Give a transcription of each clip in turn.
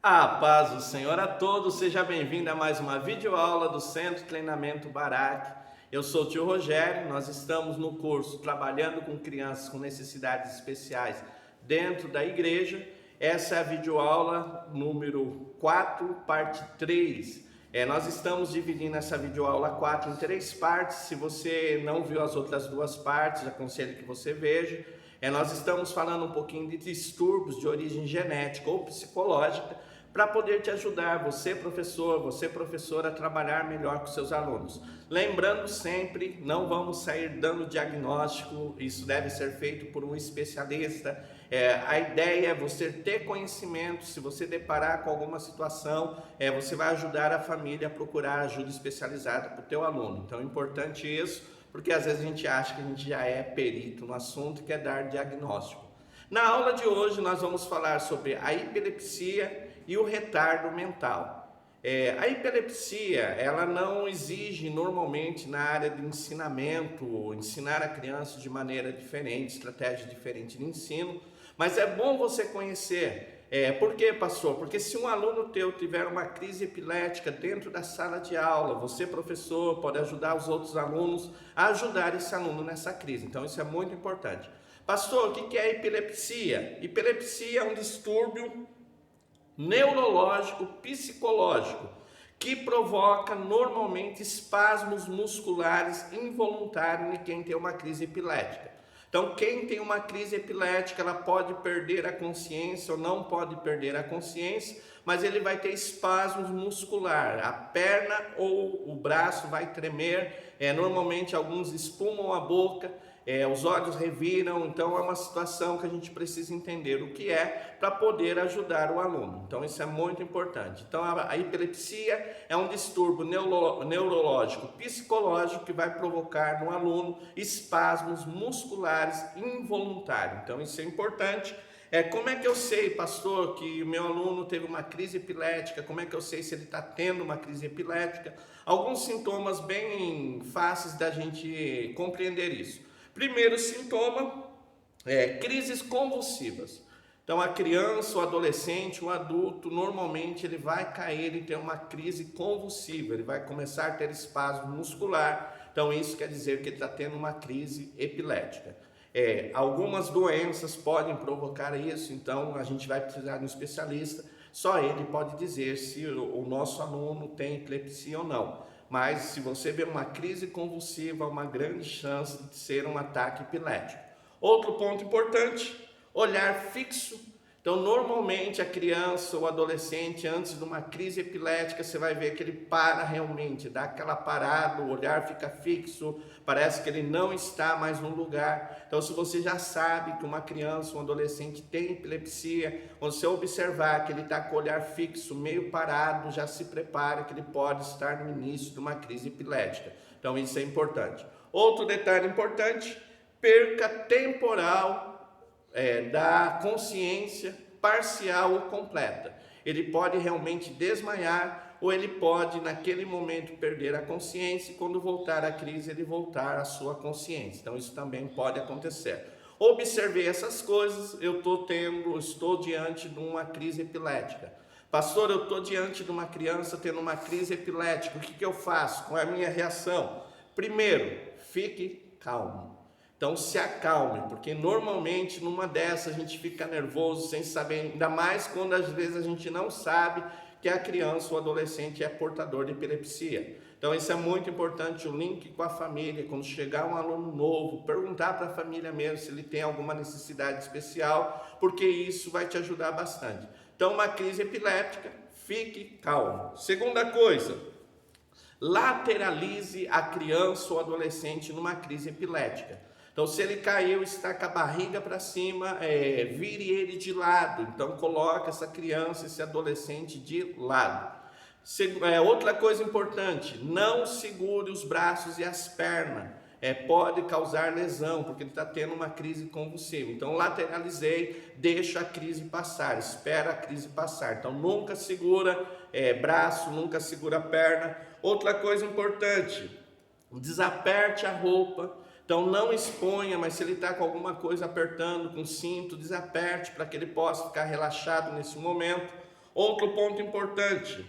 A paz do Senhor a todos, seja bem-vindo a mais uma videoaula do Centro Treinamento Barak. Eu sou o tio Rogério, nós estamos no curso Trabalhando com Crianças com Necessidades Especiais dentro da igreja. Essa é a videoaula número 4, parte 3. Nós estamos dividindo essa videoaula 4 em 3 partes. Se você não viu as outras 2 partes, aconselho que você veja. Nós estamos falando um pouquinho de distúrbios de origem genética ou psicológica, para poder te ajudar, você professor, você professora, a trabalhar melhor com seus alunos. Lembrando sempre, não vamos sair dando diagnóstico, isso deve ser feito por um especialista. A ideia é você ter conhecimento, se você deparar com alguma situação, você vai ajudar a família a procurar ajuda especializada para o teu aluno. Então é importante isso, porque às vezes a gente acha que a gente já é perito no assunto e quer dar diagnóstico. Na aula de hoje nós vamos falar sobre a epilepsia e o retardo mental. A epilepsia, ela não exige normalmente na área de ensinamento, ensinar a criança de maneira diferente, estratégia diferente de ensino, mas é bom você conhecer. Por quê, pastor? Porque se um aluno teu tiver uma crise epilética dentro da sala de aula, você, professor, pode ajudar os outros alunos a ajudar esse aluno nessa crise. Então isso é muito importante. Pastor, o que é epilepsia? Epilepsia é um distúrbio neurológico, psicológico, que provoca normalmente espasmos musculares involuntários em quem tem uma crise epilética. Então, quem tem uma crise epilética, ela pode perder a consciência ou não pode perder a consciência, mas ele vai ter espasmos musculares, a perna ou o braço vai tremer, normalmente alguns espumam a boca, os olhos reviram. Então é uma situação que a gente precisa entender o que é para poder ajudar o aluno. Então isso é muito importante. Então a epilepsia é um distúrbio neurológico psicológico que vai provocar no aluno espasmos musculares involuntários. Então isso é importante. Como é que eu sei, pastor, que o meu aluno teve uma crise epilética? Como é que eu sei se ele está tendo uma crise epilética? Alguns sintomas bem fáceis da gente compreender isso. Primeiro sintoma é crises convulsivas. Então a criança, o adolescente, o adulto, normalmente ele vai cair e ter uma crise convulsiva, ele vai começar a ter espasmo muscular. Então isso quer dizer que ele está tendo uma crise epilética. Algumas doenças podem provocar isso, então a gente vai precisar de um especialista, só ele pode dizer se o nosso aluno tem epilepsia ou não. Mas se você vê uma crise convulsiva, há uma grande chance de ser um ataque epilético. Outro ponto importante, olhar fixo. Então, normalmente a criança ou adolescente, antes de uma crise epilética, você vai ver que ele para realmente, dá aquela parada, o olhar fica fixo, parece que ele não está mais no lugar. Então, se você já sabe que uma criança ou um adolescente tem epilepsia, quando você observar que ele está com o olhar fixo, meio parado, já se prepara que ele pode estar no início de uma crise epilética. Então, isso é importante. Outro detalhe importante, perca temporal da consciência parcial ou completa. Ele pode realmente desmaiar ou ele pode naquele momento perder a consciência e quando voltar à crise ele voltar à sua consciência. Então isso também pode acontecer. Observei essas coisas, estou diante de uma crise epilética. Pastor, eu estou diante de uma criança tendo uma crise epilética, o que eu faço? Qual é a minha reação? Primeiro, fique calmo. Então se acalme, porque normalmente numa dessas a gente fica nervoso sem saber, ainda mais quando às vezes a gente não sabe que a criança ou adolescente é portador de epilepsia. Então isso é muito importante, o link com a família, quando chegar um aluno novo, perguntar para a família mesmo se ele tem alguma necessidade especial, porque isso vai te ajudar bastante. Então uma crise epiléptica, fique calmo. Segunda coisa, lateralize a criança ou adolescente numa crise epilética. Então, se ele caiu, está com a barriga para cima, vire ele de lado. Então, coloque essa criança, esse adolescente de lado. Outra coisa importante, não segure os braços e as pernas. Pode causar lesão, porque ele está tendo uma crise convulsiva. Então, lateralizei, deixa a crise passar, espera a crise passar. Então, nunca segura braço, nunca segura perna. Outra coisa importante, desaperte a roupa. Então não exponha, mas se ele está com alguma coisa apertando, com cinto, desaperte para que ele possa ficar relaxado nesse momento. Outro ponto importante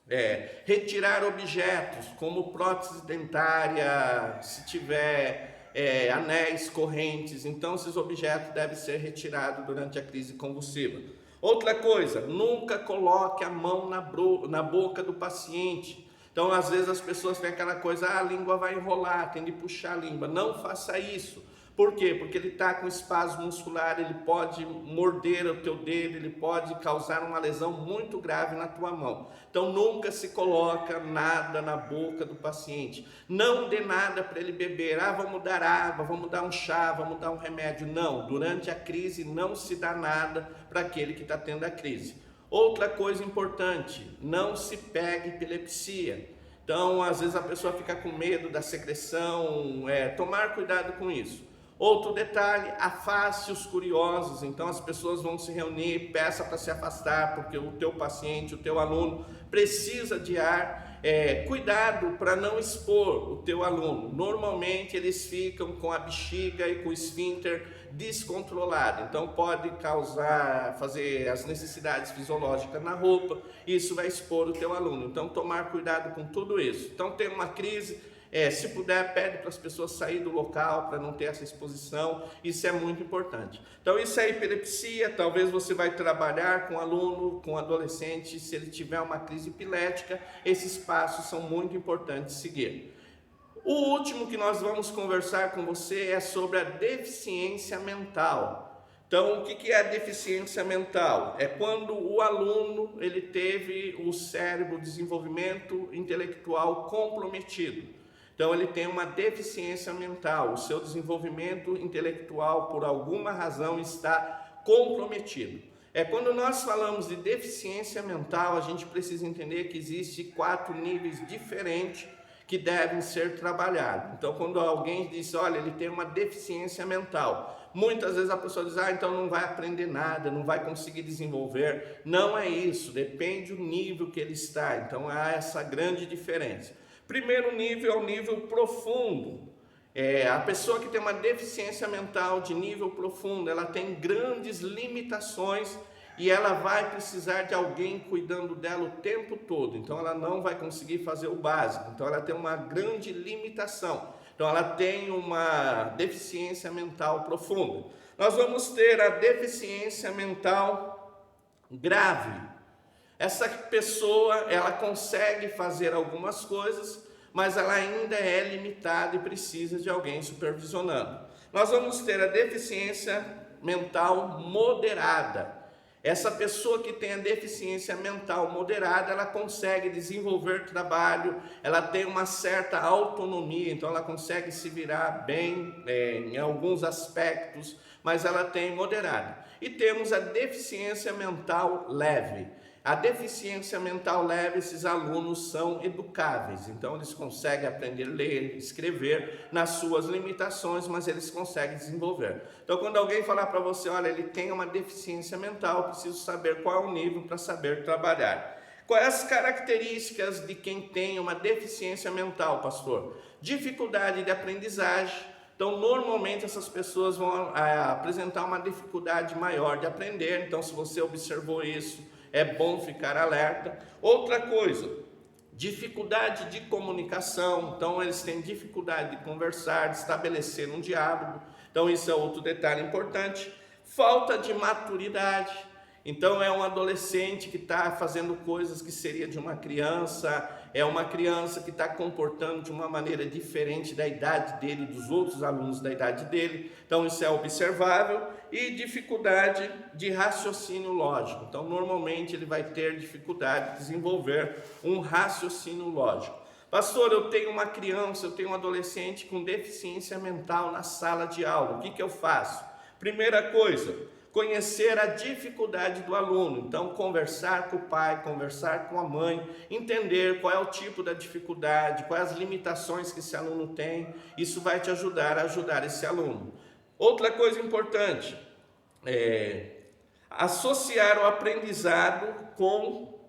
é retirar objetos como prótese dentária, se tiver anéis, correntes. Então esses objetos devem ser retirados durante a crise convulsiva. Outra coisa, nunca coloque a mão na boca do paciente. Então às vezes as pessoas têm aquela coisa, a língua vai enrolar, tem de puxar a língua. Não faça isso. Por quê? Porque ele está com espasmo muscular, ele pode morder o teu dedo, ele pode causar uma lesão muito grave na tua mão. Então nunca se coloca nada na boca do paciente. Não dê nada para ele beber. Vamos dar água, vamos dar um chá, vamos dar um remédio. Não, durante a crise não se dá nada para aquele que está tendo a crise. Outra coisa importante, não se pegue epilepsia. Então às vezes a pessoa fica com medo da secreção, tomar cuidado com isso. Outro detalhe, afaste os curiosos. Então as pessoas vão se reunir, peça para se afastar, porque o teu paciente, o teu aluno precisa de ar. Cuidado para não expor o teu aluno. Normalmente eles ficam com a bexiga e com o esfíncter descontrolado, então pode fazer as necessidades fisiológicas na roupa, e isso vai expor o teu aluno. Então tomar cuidado com tudo isso. Então tem uma crise, se puder, pede para as pessoas sair do local para não ter essa exposição. Isso é muito importante. Então isso é epilepsia. Talvez você vai trabalhar com aluno, com adolescente, se ele tiver uma crise epilética, esses passos são muito importantes de seguir. O último que nós vamos conversar com você é sobre a deficiência mental. Então, o que é a deficiência mental? É quando o aluno ele teve o cérebro, o desenvolvimento intelectual comprometido. Então ele tem uma deficiência mental, o seu desenvolvimento intelectual por alguma razão está comprometido. Quando nós falamos de deficiência mental, a gente precisa entender que existem 4 níveis diferentes que devem ser trabalhados. Então quando alguém diz, olha, ele tem uma deficiência mental, muitas vezes a pessoa diz, então não vai aprender nada, não vai conseguir desenvolver. Não é isso, depende do nível que ele está. Então há essa grande diferença. Primeiro nível é o nível profundo. A pessoa que tem uma deficiência mental de nível profundo, ela tem grandes limitações e ela vai precisar de alguém cuidando dela o tempo todo. Então ela não vai conseguir fazer o básico. Então ela tem uma grande limitação. Então ela tem uma deficiência mental profunda. Nós vamos ter a deficiência mental grave. Essa pessoa, ela consegue fazer algumas coisas, mas ela ainda é limitada e precisa de alguém supervisionando. Nós vamos ter a deficiência mental moderada. Essa pessoa que tem a deficiência mental moderada, ela consegue desenvolver trabalho, ela tem uma certa autonomia, então ela consegue se virar bem em alguns aspectos, mas ela tem moderada. E temos a deficiência mental leve. A deficiência mental leve, esses alunos são educáveis, então eles conseguem aprender a ler, escrever nas suas limitações, mas eles conseguem desenvolver. Então quando alguém falar para você, olha, ele tem uma deficiência mental, eu preciso saber qual é o nível para saber trabalhar. Quais as características de quem tem uma deficiência mental, pastor? Dificuldade de aprendizagem. Então, normalmente essas pessoas vão apresentar uma dificuldade maior de aprender. Então, se você observou isso, é bom ficar alerta. Outra coisa, dificuldade de comunicação. Então, eles têm dificuldade de conversar, de estabelecer um diálogo. Então, isso é outro detalhe importante. Falta de maturidade. Então, é um adolescente que está fazendo coisas que seria de uma criança, é uma criança que está comportando de uma maneira diferente da idade dele e dos outros alunos da idade dele. Então, isso é observável. E dificuldade de raciocínio lógico. Então, normalmente, ele vai ter dificuldade de desenvolver um raciocínio lógico. Pastor, eu tenho uma criança, eu tenho um adolescente com deficiência mental na sala de aula. O que eu faço? Primeira coisa, conhecer a dificuldade do aluno. Então, conversar com o pai, conversar com a mãe, entender qual é o tipo da dificuldade, quais as limitações que esse aluno tem. Isso vai te ajudar a ajudar esse aluno. Outra coisa importante, associar o aprendizado com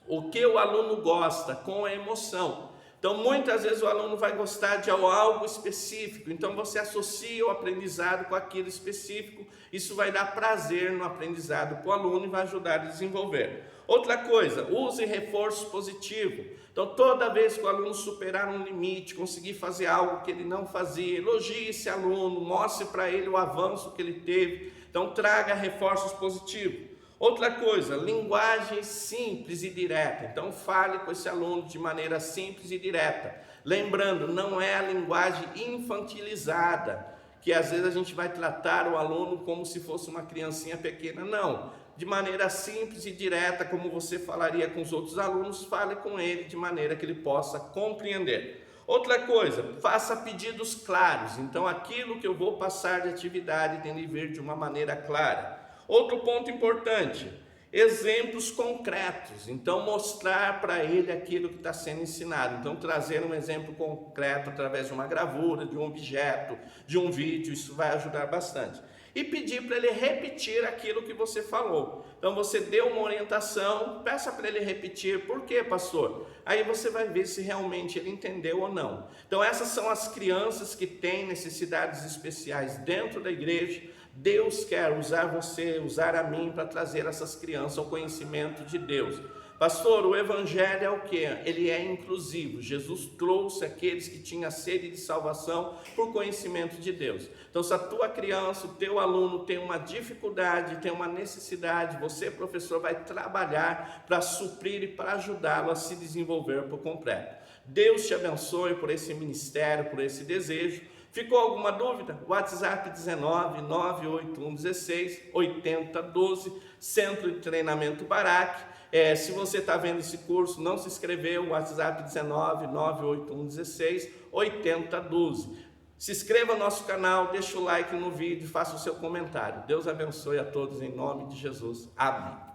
o que o aluno gosta, com a emoção. Então, muitas vezes o aluno vai gostar de algo específico, então você associa o aprendizado com aquilo específico, isso vai dar prazer no aprendizado para o aluno e vai ajudar a desenvolver. Outra coisa, use reforço positivo. Então, toda vez que o aluno superar um limite, conseguir fazer algo que ele não fazia, elogie esse aluno, mostre para ele o avanço que ele teve. Então, traga reforços positivos. Outra coisa, linguagem simples e direta. Então, fale com esse aluno de maneira simples e direta. Lembrando, não é a linguagem infantilizada, que às vezes a gente vai tratar o aluno como se fosse uma criancinha pequena. Não, de maneira simples e direta, como você falaria com os outros alunos, fale com ele de maneira que ele possa compreender. Outra coisa, faça pedidos claros. Então, aquilo que eu vou passar de atividade tem que vir de uma maneira clara. Outro ponto importante, exemplos concretos. Então, mostrar para ele aquilo que está sendo ensinado. Então, trazer um exemplo concreto através de uma gravura, de um objeto, de um vídeo, isso vai ajudar bastante. E pedir para ele repetir aquilo que você falou. Então, você deu uma orientação, peça para ele repetir. Por quê, pastor? Aí você vai ver se realmente ele entendeu ou não. Então, essas são as crianças que têm necessidades especiais dentro da igreja. Deus quer usar você, usar a mim para trazer essas crianças ao conhecimento de Deus. Pastor, o evangelho é o que? Ele é inclusivo. Jesus trouxe aqueles que tinham sede de salvação por conhecimento de Deus. Então, se a tua criança, o teu aluno tem uma dificuldade, tem uma necessidade, você, professor, vai trabalhar para suprir e para ajudá-lo a se desenvolver por completo. Deus te abençoe por esse ministério, por esse desejo. Ficou alguma dúvida? WhatsApp 19 981 16 80 12, Centro de Treinamento Barak. Se você está vendo esse curso, não se inscreveu, WhatsApp 19 981 16 80 12. Se inscreva no nosso canal, deixa o like no vídeo, faça o seu comentário. Deus abençoe a todos em nome de Jesus. Amém.